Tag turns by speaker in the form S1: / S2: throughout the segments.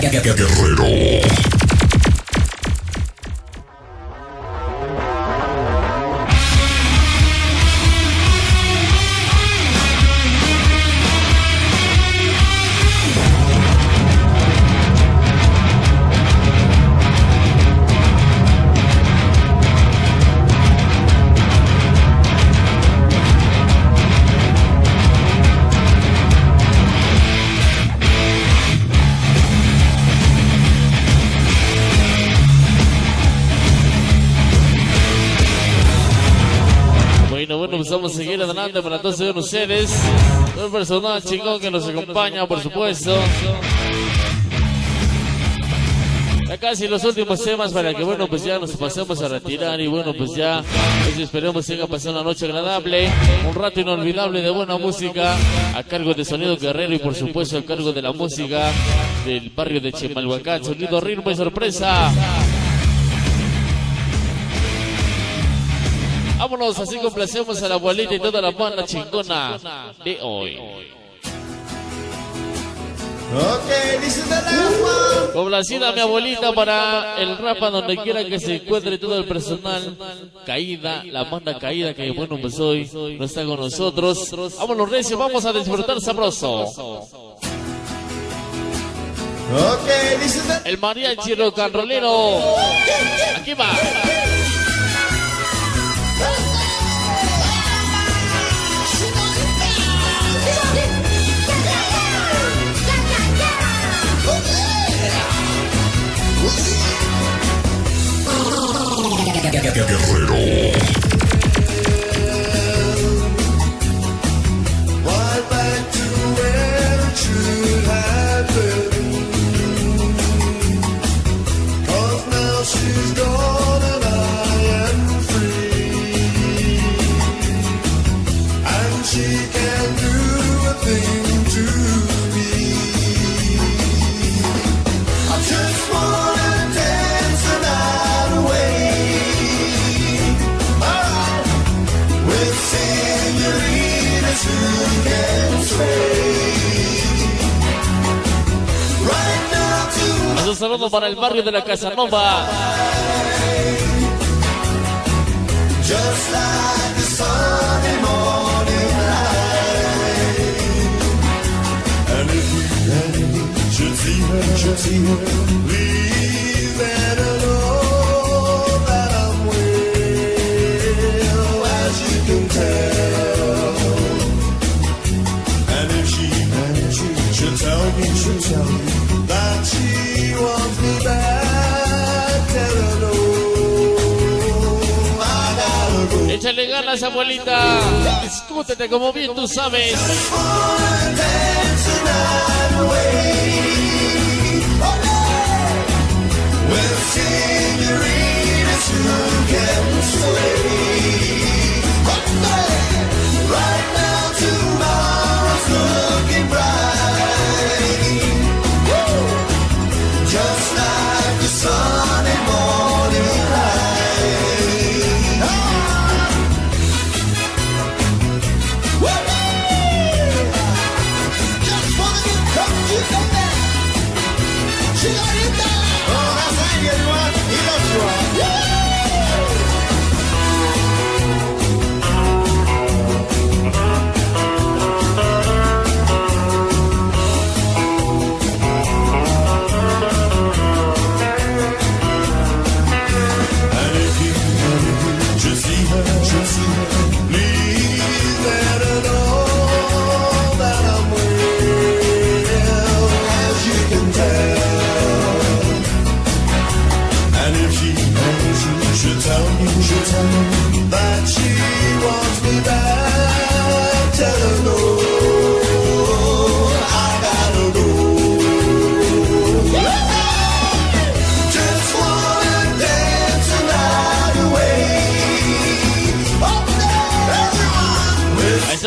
S1: Guerrero.
S2: Bueno, pues vamos a seguir adelante para todos ustedes. Un personal chingón que nos acompaña, por supuesto. Ya casi los últimos temas para que, bueno, pues ya nos pasemos a retirar. Y bueno, pues ya, pues esperemos que siga pasando una noche agradable. Un rato inolvidable de buena música. A cargo de Sonido Guerrero y por supuesto a cargo de la música del barrio de Chimalhuacán. Sonido, ritmo y sorpresa. Vámonos, así complacemos a la abuelita y toda la banda chingona de hoy. Complacida mi abuelita para el Rafa, donde quiera que se encuentre todo el personal caída, la banda caída que bueno pues hoy no está con nosotros. Vámonos recio, vamos a disfrutar sabroso. El mariachi rock and rollero. Aquí va.
S1: Guerrero.
S2: Un saludo para el barrio de la Casanova. Échale ganas, abuelita. Discútete como bien tú sabes.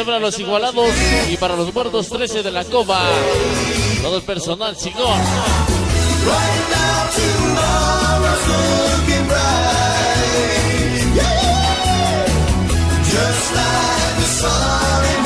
S2: Para los igualados y para los muertos 13 de la Cova. Todo el personal chingón. Just like the sun.